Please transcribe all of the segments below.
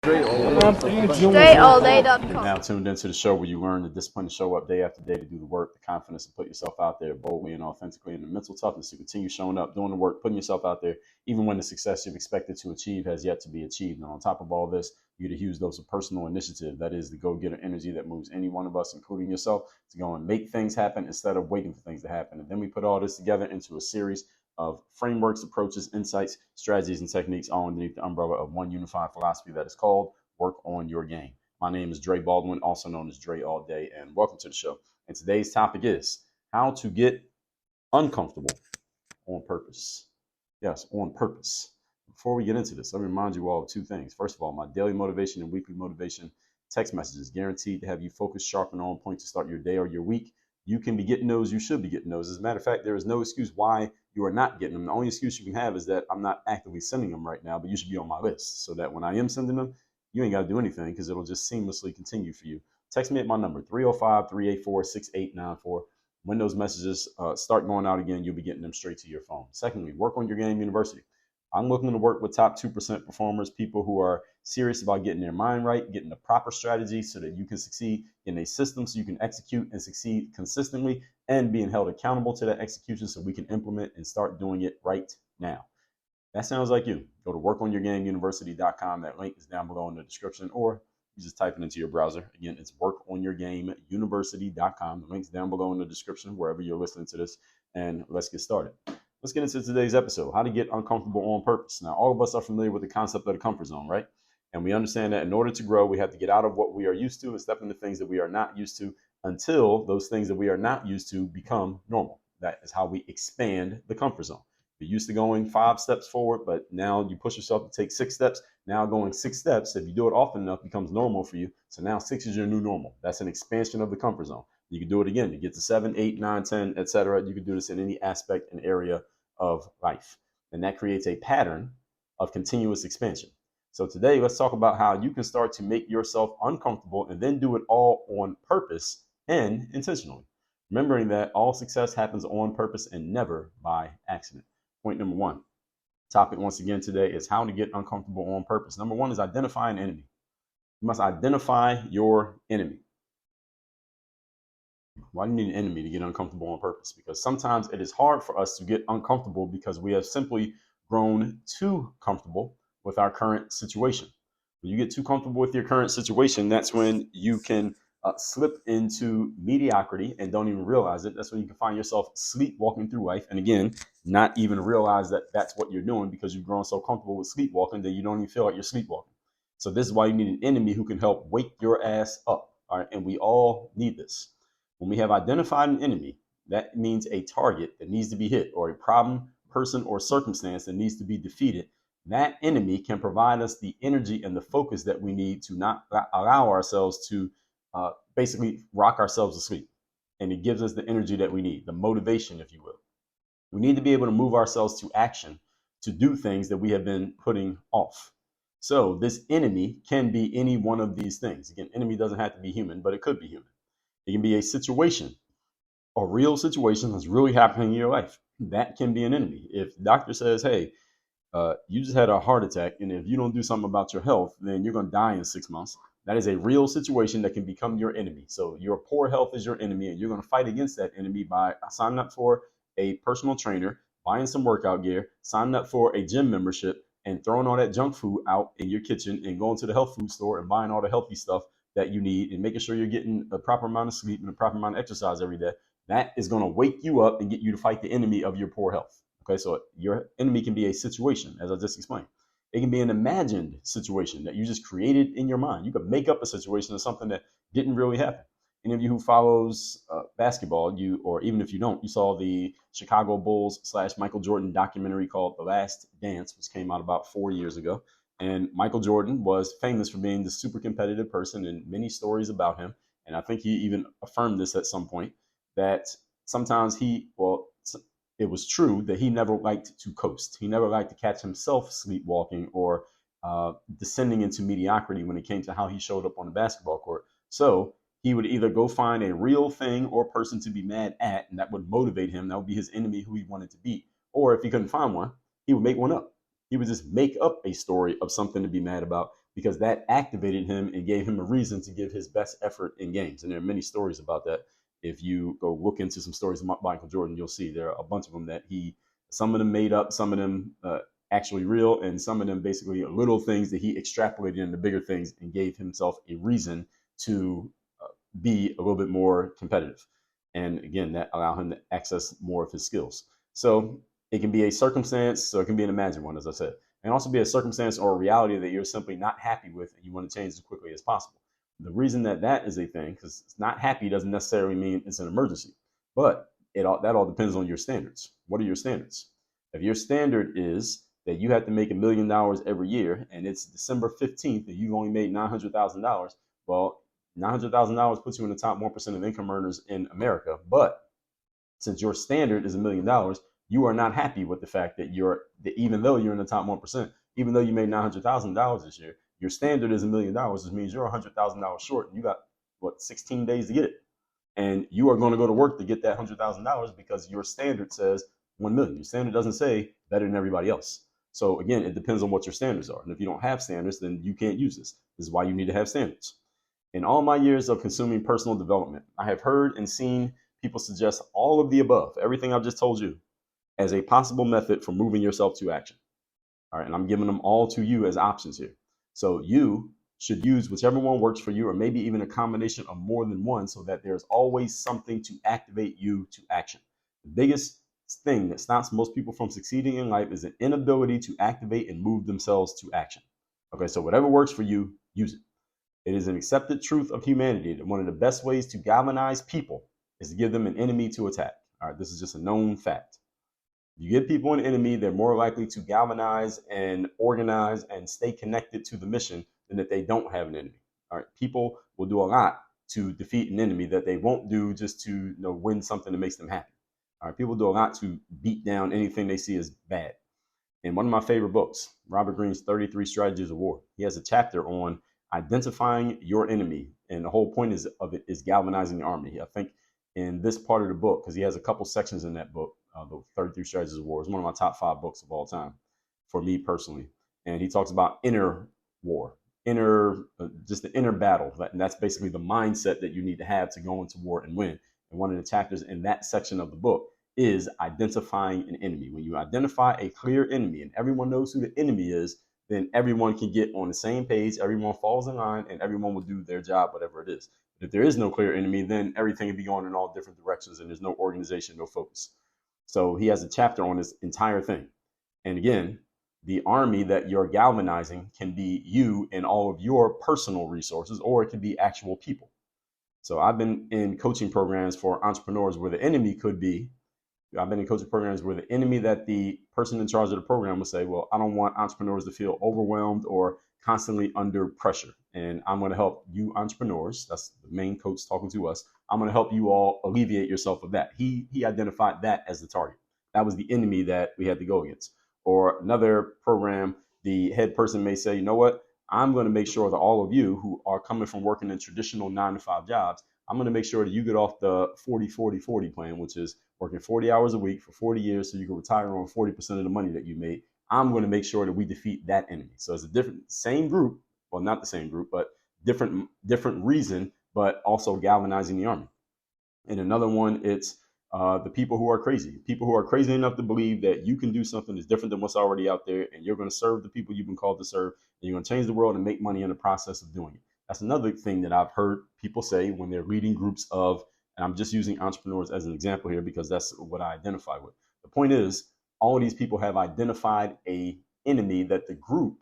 StrayAllDay.com. Now tuned into the show where you learn the discipline to show up day after day to do the work, the confidence to put yourself out there boldly and authentically, and the mental toughness to continue showing up, doing the work, putting yourself out there, even when the success you've expected to achieve has yet to be achieved. And on top of all this, you get a huge dose of personal initiative. That is the go-getter energy that moves any one of us, including yourself, to go and make things happen instead of waiting for things to happen. And then we put all this together into a series of frameworks, approaches, insights, strategies, and techniques all underneath the umbrella of one unified philosophy that is called Work on Your Game. My name is Dre Baldwin, also known as Dre All Day, and welcome to the show. And today's topic is how to get uncomfortable on purpose. Yes, on purpose. Before we get into this, let me remind you all of two things. First of all, my daily motivation and weekly motivation text messages guaranteed to have you focused, sharp, and on point to start your day or your week. You can be getting those. You should be getting those. As a matter of fact, there is no excuse why you are not getting them. The only excuse you can have is that I'm not actively sending them right now, but you should be on my list so that when I am sending them, you ain't got to do anything because it'll just seamlessly continue for you. Text me at my number, 305-384-6894. When those messages start going out again, you'll be getting them straight to your phone. Secondly, Work on Your Game University. I'm looking to work with top 2% performers, people who are serious about getting their mind right, getting the proper strategy so that you can succeed in a system so you can execute and succeed consistently, and being held accountable to that execution so we can implement and start doing it right now. That sounds like you. Go to workonyourgameuniversity.com. That link is down below in the description, or you just type it into your browser. Again, it's workonyourgameuniversity.com. The link's down below in the description, wherever you're listening to this. And let's get started. Let's get into today's episode, how to get uncomfortable on purpose. Now, all of us are familiar with the concept of the comfort zone, right? And we understand that in order to grow, we have to get out of what we are used to and step into things that we are not used to until those things that we are not used to become normal. That is how we expand the comfort zone. You're used to going 5 steps forward, but now you push yourself to take 6 steps. Now going 6 steps, if you do it often enough, becomes normal for you. So now 6 is your new normal. That's an expansion of the comfort zone. You can do it again. You get to 7, 8, 9, 10, etc. You can do this in any aspect and area of life. And that creates a pattern of continuous expansion. So today, let's talk about how you can start to make yourself uncomfortable and then do it all on purpose and intentionally. Remembering that all success happens on purpose and never by accident. Point number 1. Topic once again today is how to get uncomfortable on purpose. Number 1 is identify an enemy. You must identify your enemy. Why do you need an enemy to get uncomfortable on purpose? Because sometimes it is hard for us to get uncomfortable because we have simply grown too comfortable with our current situation. When you get too comfortable with your current situation, that's when you can slip into mediocrity and don't even realize it. That's when you can find yourself sleepwalking through life. And again, not even realize that that's what you're doing because you've grown so comfortable with sleepwalking that you don't even feel like you're sleepwalking. So this is why you need an enemy who can help wake your ass up. All right. And we all need this. When we have identified an enemy, that means a target that needs to be hit or a problem, person, or circumstance that needs to be defeated. That enemy can provide us the energy and the focus that we need to not allow ourselves to basically rock ourselves to sleep. And it gives us the energy that we need, the motivation, if you will. We need to be able to move ourselves to action to do things that we have been putting off. So this enemy can be any one of these things. Again, enemy doesn't have to be human, but it could be human. It can be a situation, a real situation that's really happening in your life. That can be an enemy. If the doctor says, hey, you just had a heart attack, and if you don't do something about your health, then you're going to die in 6 months. That is a real situation that can become your enemy. So your poor health is your enemy, and you're going to fight against that enemy by signing up for a personal trainer, buying some workout gear, signing up for a gym membership, and throwing all that junk food out in your kitchen and going to the health food store and buying all the healthy stuff that you need and making sure you're getting a proper amount of sleep and a proper amount of exercise every day. That is going to wake you up and get you to fight the enemy of your poor health. Okay, so your enemy can be a situation, as I just explained. It can be an imagined situation that you just created in your mind. You could make up a situation of something that didn't really happen. Any of you who follows basketball, or even if you don't, you saw the Chicago Bulls / Michael Jordan documentary called The Last Dance, which came out about 4 years ago. And Michael Jordan was famous for being the super competitive person, and many stories about him. And I think he even affirmed this at some point, that sometimes it was true that he never liked to coast. He never liked to catch himself sleepwalking or descending into mediocrity when it came to how he showed up on the basketball court. So he would either go find a real thing or person to be mad at, and that would motivate him. That would be his enemy who he wanted to beat. Or if he couldn't find one, he would make one up. He would just make up a story of something to be mad about because that activated him and gave him a reason to give his best effort in games. And there are many stories about that. If you go look into some stories of Michael Jordan, you'll see there are a bunch of them that some of them made up, some of them actually real, and some of them basically little things that he extrapolated into bigger things and gave himself a reason to be a little bit more competitive. And again, that allowed him to access more of his skills. So it can be a circumstance, so it can be an imagined one, as I said, and also be a circumstance or a reality that you're simply not happy with and you want to change as quickly as possible. The reason that that is a thing, because it's not happy doesn't necessarily mean it's an emergency, but that all depends on your standards. What are your standards? If your standard is that you have to make $1 million every year and it's December 15th and you've only made $900,000, well, $900,000 puts you in the top 1% of income earners in America. But since your standard is $1 million, you are not happy with the fact that even though you're in the top 1%, even though you made $900,000 this year, your standard is $1 million, which means you're $100,000 short and you got 16 days to get it. And you are going to go to work to get that $100,000 because your standard says 1 million. Your standard doesn't say better than everybody else. So again, it depends on what your standards are. And if you don't have standards, then you can't use this. This is why you need to have standards. In all my years of consuming personal development, I have heard and seen people suggest all of the above, everything I've just told you, as a possible method for moving yourself to action. All right, and I'm giving them all to you as options here. So you should use whichever one works for you, or maybe even a combination of more than one, so that there's always something to activate you to action. The biggest thing that stops most people from succeeding in life is an inability to activate and move themselves to action. Okay, so whatever works for you, use it. It is an accepted truth of humanity that one of the best ways to galvanize people is to give them an enemy to attack. All right, this is just a known fact. If you give people an enemy, they're more likely to galvanize and organize and stay connected to the mission than if they don't have an enemy. All right, people will do a lot to defeat an enemy that they won't do just to win something that makes them happy. All right, people do a lot to beat down anything they see as bad. In one of my favorite books, Robert Greene's 33 Strategies of War, he has a chapter on identifying your enemy, and the whole point of it is galvanizing the army. I think in this part of the book, because he has a couple sections in that book, the 33 Strategies of War is one of my top 5 books of all time for me personally, and he talks about inner war, just the inner battle, and that's basically the mindset that you need to have to go into war and win. And one of the chapters in that section of the book is identifying an enemy. When you identify a clear enemy and everyone knows who the enemy is, then everyone can get on the same page, everyone falls in line, and everyone will do their job, whatever it is. But if there is no clear enemy, then everything will be going in all different directions and there's no organization, no focus. So he has a chapter on this entire thing. And again, the army that you're galvanizing can be you and all of your personal resources, or it can be actual people. So I've been in coaching programs for entrepreneurs where the enemy could be, I've been in coaching programs where the enemy that the person in charge of the program will say, well, I don't want entrepreneurs to feel overwhelmed or constantly under pressure. And I'm going to help you entrepreneurs. That's the main coach talking to us. I'm going to help you all alleviate yourself of that. He identified that as the target. That was the enemy that we had to go against. Or another program, the head person may say, you know what? I'm going to make sure that all of you who are coming from working in traditional 9-to-5 jobs, I'm going to make sure that you get off the 40-40-40 plan, which is working 40 hours a week for 40 years so you can retire on 40% of the money that you made. I'm going to make sure that we defeat that enemy. So it's a same group, well, not the same group, but different reason, but also galvanizing the army. And another one, it's the people who are crazy enough to believe that you can do something that's different than what's already out there, and you're going to serve the people you've been called to serve, and you're going to change the world and make money in the process of doing it. That's another thing that I've heard people say when they're leading groups of, and I'm just using entrepreneurs as an example here because that's what I identify with. The point is, all of these people have identified a enemy that the group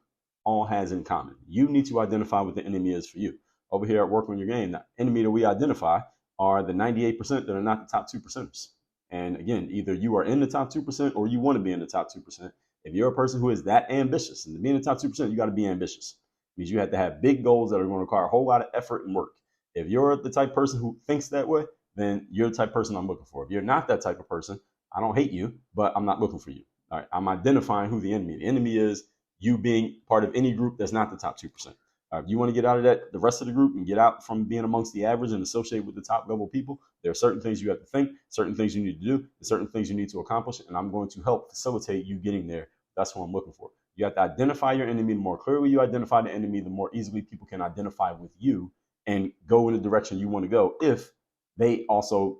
all has in common. You need to identify what the enemy is for you. Over here at Work on Your Game, the enemy that we identify are the 98% that are not the top 2%ers. And again, either you are in the top 2% or you want to be in the top 2%. If you're a person who is that ambitious, and to be in the top 2%, you got to be ambitious. It means you have to have big goals that are going to require a whole lot of effort and work. If you're the type of person who thinks that way, then you're the type of person I'm looking for. If you're not that type of person, I don't hate you, but I'm not looking for you. All right, I'm identifying who the enemy is, you being part of any group that's not the top 2%. If you want to get out of the rest of the group and get out from being amongst the average and associate with the top level people, there are certain things you have to think, certain things you need to do, certain things you need to accomplish, and I'm going to help facilitate you getting there. That's what I'm looking for. You have to identify your enemy. The more clearly you identify the enemy, the more easily people can identify with you and go in the direction you want to go if they also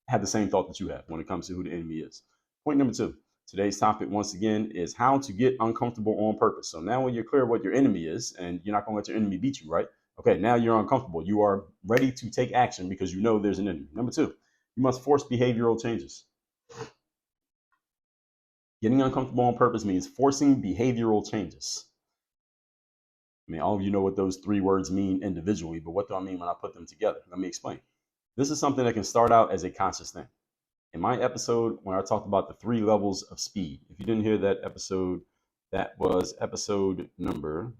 have the same thought that you have when it comes to who the enemy is. Point number 2. Today's topic, once again, is how to get uncomfortable on purpose. So now when you're clear what your enemy is, and you're not going to let your enemy beat you, right? Okay, now you're uncomfortable. You are ready to take action because you know there's an enemy. Number 2, you must force behavioral changes. Getting uncomfortable on purpose means forcing behavioral changes. I mean, all of you know what those 3 words mean individually, but what do I mean when I put them together? Let me explain. This is something that can start out as a conscious thing. In my episode, when I talked about the 3 levels of speed, if you didn't hear that episode, that was episode number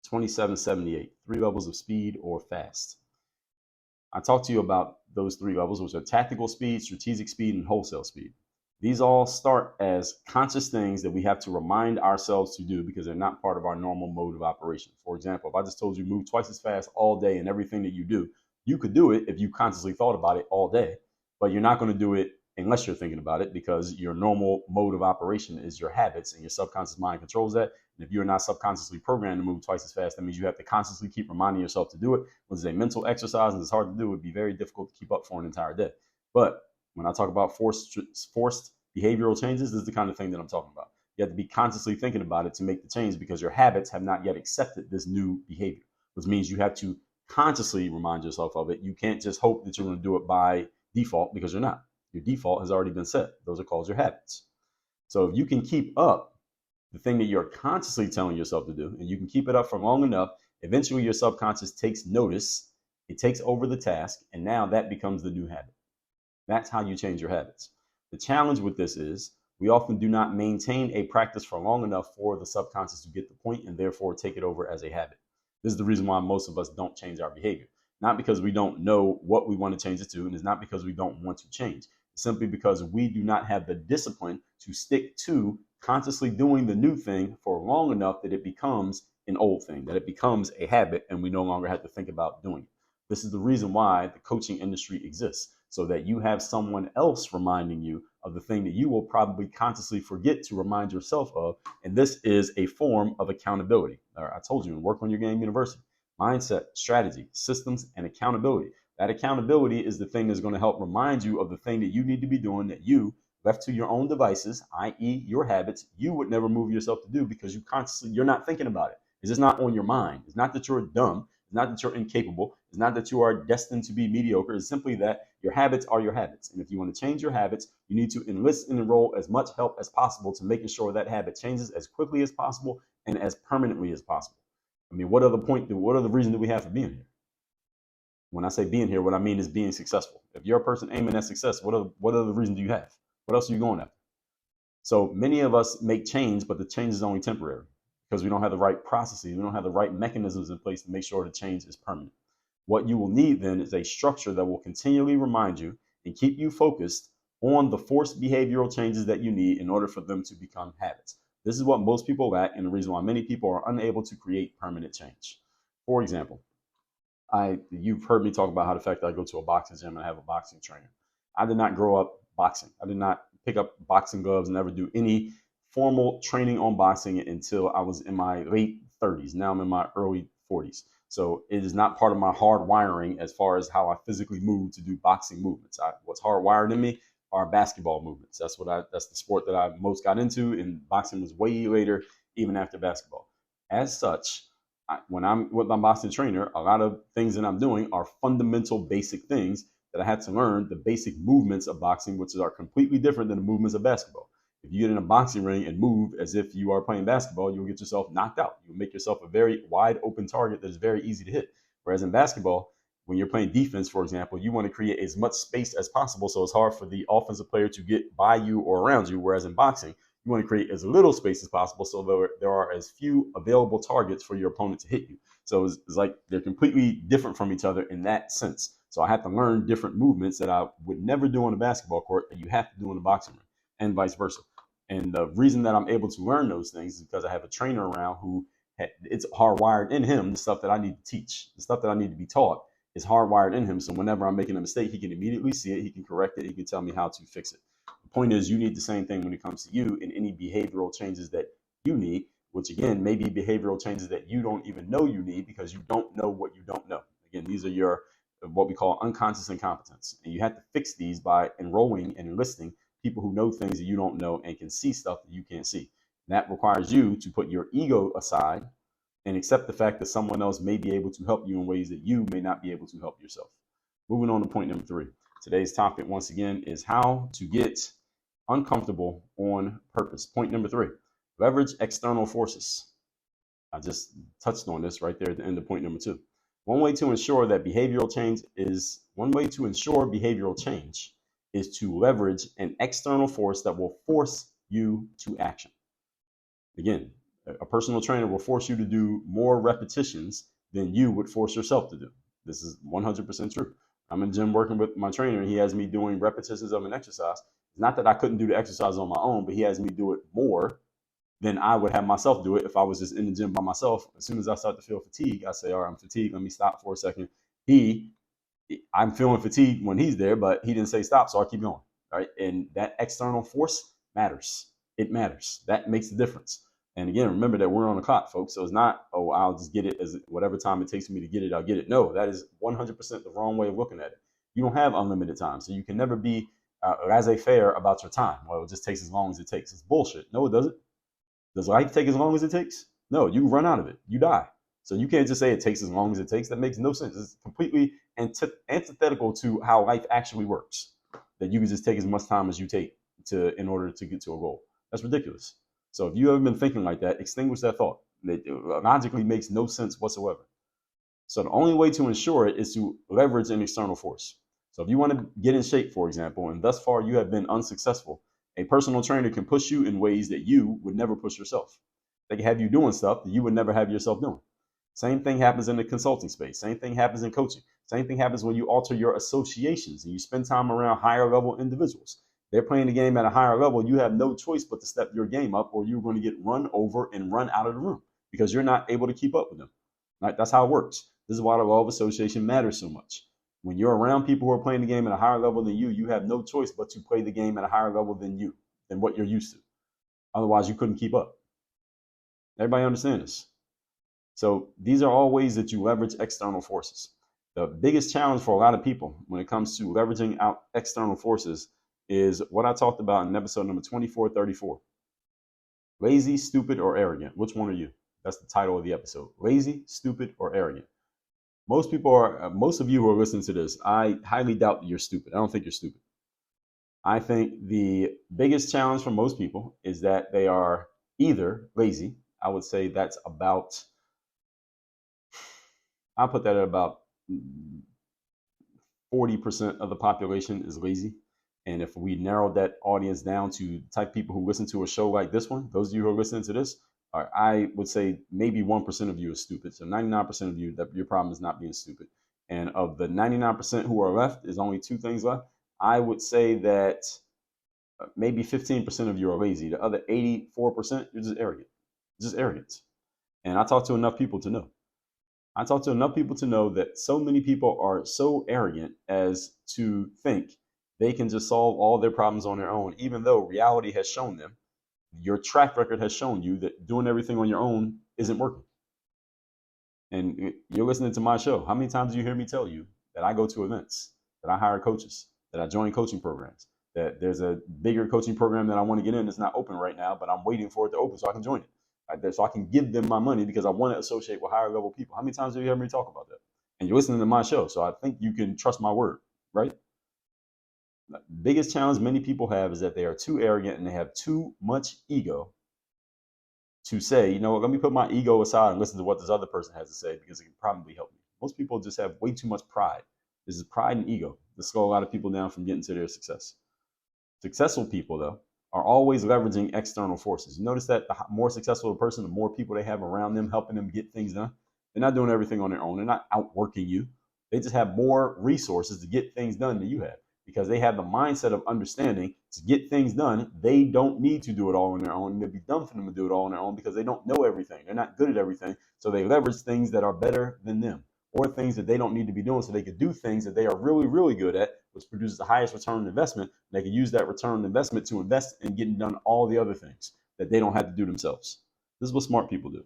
2778, 3 levels of speed or fast. I talked to you about those 3 levels, which are tactical speed, strategic speed, and wholesale speed. These all start as conscious things that we have to remind ourselves to do because they're not part of our normal mode of operation. For example, if I just told you move twice as fast all day in everything that you do, you could do it if you consciously thought about it all day, but you're not going to do it unless you're thinking about it because your normal mode of operation is your habits and your subconscious mind controls that. And if you're not subconsciously programmed to move twice as fast, that means you have to constantly keep reminding yourself to do it, which is a mental exercise and it's hard to do. It would be very difficult to keep up for an entire day. But when I talk about forced behavioral changes, this is the kind of thing that I'm talking about. You have to be consciously thinking about it to make the change because your habits have not yet accepted this new behavior, which means you have to consciously remind yourself of it. You can't just hope that you're going to do it by default because you're not. Your default has already been set. Those are called your habits. So if you can keep up the thing that you're consciously telling yourself to do, and you can keep it up for long enough, eventually your subconscious takes notice, it takes over the task, and now that becomes the new habit. That's how you change your habits. The challenge with this is we often do not maintain a practice for long enough for the subconscious to get the point and therefore take it over as a habit. This is the reason why most of us don't change our behavior. Not because we don't know what we want to change it to, and it's not because we don't want to change. It's simply because we do not have the discipline to stick to consciously doing the new thing for long enough that it becomes an old thing, that it becomes a habit, and we no longer have to think about doing it. This is the reason why the coaching industry exists, so that you have someone else reminding you of the thing that you will probably consciously forget to remind yourself of. And this is a form of accountability. I told you in Work on Your Game University, mindset, strategy, systems, and accountability. That accountability is the thing that's going to help remind you of the thing that you need to be doing that you, left to your own devices, i.e. your habits, you would never move yourself to do because you're not thinking about it. It's just not on your mind. It's not that you're dumb. It's not that you're incapable. It's not that you are destined to be mediocre. It's simply that your habits are your habits. And if you want to change your habits, you need to enlist and enroll as much help as possible to making sure that habit changes as quickly as possible and as permanently as possible. I mean, what other reason do we have for being here? When I say being here, what I mean is being successful. If you're a person aiming at success, what other reason do you have? What else are you going after? So many of us make change, but the change is only temporary because we don't have the right processes. We don't have the right mechanisms in place to make sure the change is permanent. What you will need then is a structure that will continually remind you and keep you focused on the forced behavioral changes that you need in order for them to become habits. This is what most people lack, and the reason why many people are unable to create permanent change. For example, you've heard me talk about how the fact that I go to a boxing gym and I have a boxing trainer. I did not grow up boxing. I did not pick up boxing gloves and never do any formal training on boxing until I was in my late 30s. Now I'm in my early 40s. So it is not part of my hard wiring as far as how I physically move to do boxing movements. What's hardwired in me are basketball movements. That's the sport that I most got into, and boxing was way later, even after basketball. As such, when I'm with my boxing trainer, a lot of things that I'm doing are fundamental basic things that I had to learn, the basic movements of boxing, which are completely different than the movements of basketball. If you get in a boxing ring and move as if you are playing basketball, you'll get yourself knocked out. You'll make yourself a very wide open target that is very easy to hit. Whereas in basketball, when you're playing defense, for example, you want to create as much space as possible so it's hard for the offensive player to get by you or around you. Whereas in boxing, you want to create as little space as possible so there are as few available targets for your opponent to hit you. So it's like they're completely different from each other in that sense. So I had to learn different movements that I would never do on a basketball court that you have to do in a boxing ring, and vice versa. And the reason that I'm able to learn those things is because I have a trainer around who it's hardwired in him. The stuff that I need to teach, the stuff that I need to be taught is hardwired in him. So whenever I'm making a mistake, he can immediately see it. He can correct it. He can tell me how to fix it. The point is, you need the same thing when it comes to you in any behavioral changes that you need, which again may be behavioral changes that you don't even know you need because you don't know what you don't know. Again, these are your what we call unconscious incompetence. And you have to fix these by enrolling and enlisting people who know things that you don't know and can see stuff that you can't see. And that requires you to put your ego aside and accept the fact that someone else may be able to help you in ways that you may not be able to help yourself. Moving on to point number 3. Today's topic, once again, is how to get uncomfortable on purpose. Point number 3, leverage external forces. I just touched on this right there at the end of point number 2. One way to ensure behavioral change is to leverage an external force that will force you to action. Again, a personal trainer will force you to do more repetitions than you would force yourself to do. This is 100% true. I'm in the gym working with my trainer, and he has me doing repetitions of an exercise. It's not that I couldn't do the exercise on my own, but he has me do it more than I would have myself do it if I was just in the gym by myself. As soon as I start to feel fatigue, I say, all right, I'm fatigued. Let me stop for a second. I'm feeling fatigued when he's there, but he didn't say stop, so I keep going. Right. And that external force matters. It matters. That makes the difference. And again, remember that we're on the clock, folks. So it's not, oh, I'll just get it as whatever time it takes me to get it, I'll get it. No, that is 100% the wrong way of looking at it. You don't have unlimited time. So you can never be laissez-faire about your time. Well, it just takes as long as it takes. It's bullshit. No, it doesn't. Does life take as long as it takes? No, you run out of it. You die. So you can't just say it takes as long as it takes. That makes no sense. It's completely antithetical to how life actually works. That you can just take as much time as you take in order to get to a goal. That's ridiculous. So if you haven't been thinking like that, extinguish that thought. It logically makes no sense whatsoever. So the only way to ensure it is to leverage an external force. So if you want to get in shape, for example, and thus far you have been unsuccessful, a personal trainer can push you in ways that you would never push yourself. They can have you doing stuff that you would never have yourself doing. Same thing happens in the consulting space. Same thing happens in coaching. Same thing happens when you alter your associations and you spend time around higher level individuals. They're playing the game at a higher level. You have no choice but to step your game up, or you're going to get run over and run out of the room because you're not able to keep up with them. Right? That's how it works. This is why the law of association matters so much. When you're around people who are playing the game at a higher level than you have no choice but to play the game at a higher level than what you're used to. Otherwise, you couldn't keep up. Everybody understand this? So these are all ways that you leverage external forces. The biggest challenge for a lot of people when it comes to leveraging out external forces is what I talked about in episode number 2434. Lazy, stupid, or arrogant. Which one are you? That's the title of the episode. Lazy, stupid, or arrogant. Most of you who are listening to this, I highly doubt that you're stupid. I don't think you're stupid. I think the biggest challenge for most people is that they are either lazy. I would say that's about, I'll put that at about 40% of the population is lazy. And if we narrowed that audience down to type people who listen to a show like this one, those of you who are listening to this, I would say maybe 1% of you is stupid. So 99% of you, that your problem is not being stupid. And of the 99% who are left, there's only 2 things left. I would say that maybe 15% of you are lazy. The other 84%, you're just arrogant. Just arrogance. And I talk to enough people to know. That so many people are so arrogant as to think they can just solve all their problems on their own, even though reality has shown them, your track record has shown you that doing everything on your own isn't working. And you're listening to my show. How many times do you hear me tell you that I go to events, that I hire coaches, that I join coaching programs, that there's a bigger coaching program that I want to get in that's not open right now, but I'm waiting for it to open so I can join it. So I can give them my money because I want to associate with higher level people. How many times do you hear me talk about that? And you're listening to my show, so I think you can trust my word, right? The biggest challenge many people have is that they are too arrogant and they have too much ego to say, you know what, let me put my ego aside and listen to what this other person has to say because it can probably help me. Most people just have way too much pride. This is pride and ego that slow a lot of people down from getting to their success. Successful people, though, are always leveraging external forces. You notice that the more successful a person, the more people they have around them helping them get things done. They're not doing everything on their own. They're not outworking you. They just have more resources to get things done than you have because they have the mindset of understanding to get things done. They don't need to do it all on their own. And it'd be dumb for them to do it all on their own because they don't know everything. They're not good at everything. So they leverage things that are better than them or things that they don't need to be doing so they could do things that they are really, really good at, which produces the highest return on investment. They can use that return on investment to invest in getting done all the other things that they don't have to do themselves. This is what smart people do.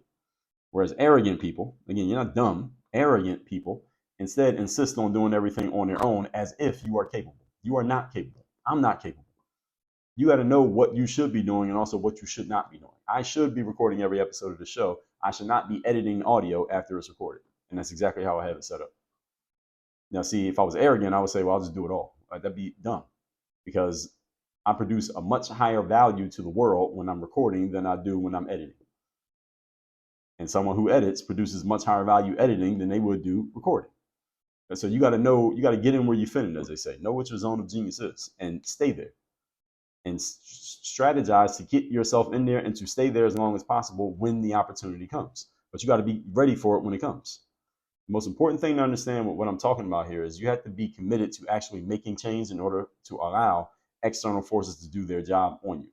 Whereas arrogant people, again, you're not dumb, arrogant people instead insist on doing everything on their own as if you are capable. You are not capable. I'm not capable. You got to know what you should be doing and also what you should not be doing. I should be recording every episode of the show. I should not be editing audio after it's recorded. And that's exactly how I have it set up. Now, see, if I was arrogant, I would say, well, I'll just do it all. That'd be dumb because I produce a much higher value to the world when I'm recording than I do when I'm editing. And someone who edits produces much higher value editing than they would do recording. And so you got to know, you got to get in where you fit in, as they say. Know what your zone of genius is and stay there. And strategize to get yourself in there and to stay there as long as possible when the opportunity comes. But you got to be ready for it when it comes. The most important thing to understand with what I'm talking about here is you have to be committed to actually making change in order to allow external forces to do their job on you.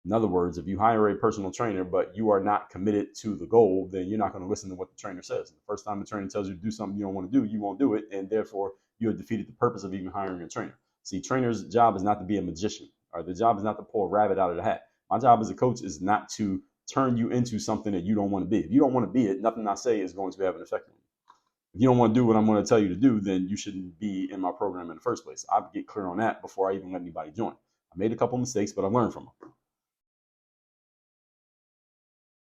In other words, if you hire a personal trainer, but you are not committed to the goal, then you're not going to listen to what the trainer says. The first time the trainer tells you to do something you don't want to do, you won't do it. And therefore, you have defeated the purpose of even hiring a trainer. See, trainer's job is not to be a magician. Or the job is not to pull a rabbit out of the hat. My job as a coach is not to turn you into something that you don't want to be. If you don't want to be it, nothing I say is going to have an effect on you. If you don't want to do what I'm going to tell you to do, then you shouldn't be in my program in the first place. I get clear on that before I even let anybody join. I made a couple mistakes, but I learned from them.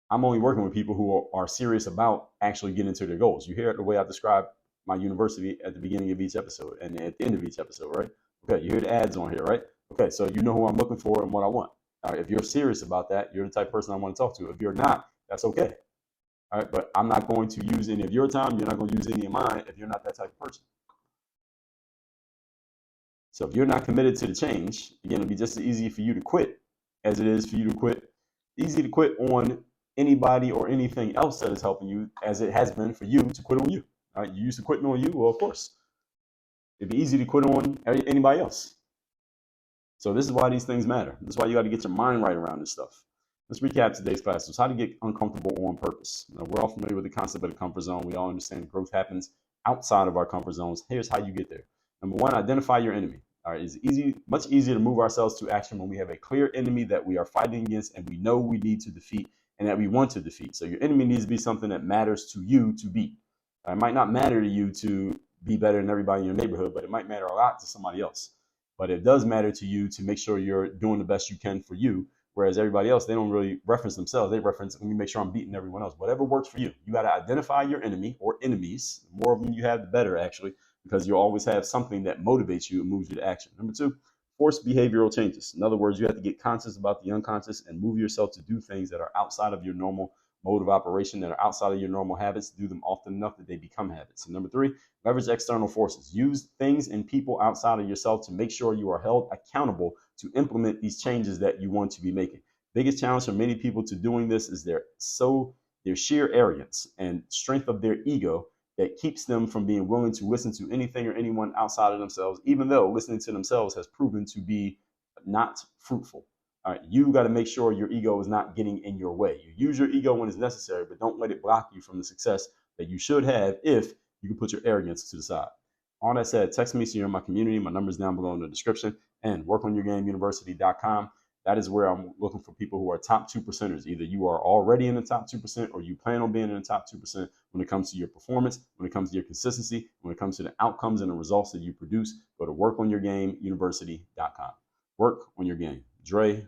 I'm only working with people who are serious about actually getting to their goals. You hear it the way I describe my university at the beginning of each episode and at the end of each episode, right? Okay, you hear the ads on here, right? Okay, so you know who I'm looking for and what I want. All right, if you're serious about that, you're the type of person I want to talk to. If you're not, that's okay. All right, but I'm not going to use any of your time. You're not going to use any of mine if you're not that type of person. So if you're not committed to the change, again, it'll be just as easy for you to quit as it is for you to quit. Easy to quit on anybody or anything else that is helping you as it has been for you to quit on you. All right, you used to quitting on you. Well, of course, it'd be easy to quit on anybody else. So this is why these things matter. This is why you got to get your mind right around this stuff. Let's recap today's class. It's how to get uncomfortable on purpose. Now, we're all familiar with the concept of the comfort zone. We all understand growth happens outside of our comfort zones. Here's how you get there. Number one, identify your enemy. All right, it's much easier to move ourselves to action when we have a clear enemy that we are fighting against and we know we need to defeat and that we want to defeat. So your enemy needs to be something that matters to you to beat. It might not matter to you to be better than everybody in your neighborhood, but it might matter a lot to somebody else. But it does matter to you to make sure you're doing the best you can for you. Whereas everybody else, they don't really reference themselves. They reference, let me make sure I'm beating everyone else. Whatever works for you. You got to identify your enemy or enemies. The more of them you have, the better, actually, because you always have something that motivates you and moves you to action. Number two, force behavioral changes. In other words, you have to get conscious about the unconscious and move yourself to do things that are outside of your normal mode of operation, that are outside of your normal habits. Do them often enough that they become habits. And number three, leverage external forces. Use things and people outside of yourself to make sure you are held accountable to implement these changes that you want to be making. Biggest challenge for many people to doing this is their sheer arrogance and strength of their ego that keeps them from being willing to listen to anything or anyone outside of themselves, even though listening to themselves has proven to be not fruitful. All right, you got to make sure your ego is not getting in your way. You use your ego when it's necessary, but don't let it block you from the success that you should have if you can put your arrogance to the side. All that said, text me so you're in my community. My number's down below in the description, and workonyourgameuniversity.com. That is where I'm looking for people who are top 2%ers. Either you are already in the top 2% or you plan on being in the top 2% when it comes to your performance, when it comes to your consistency, when it comes to the outcomes and the results that you produce. Go to workonyourgameuniversity.com. Work on your game. Dre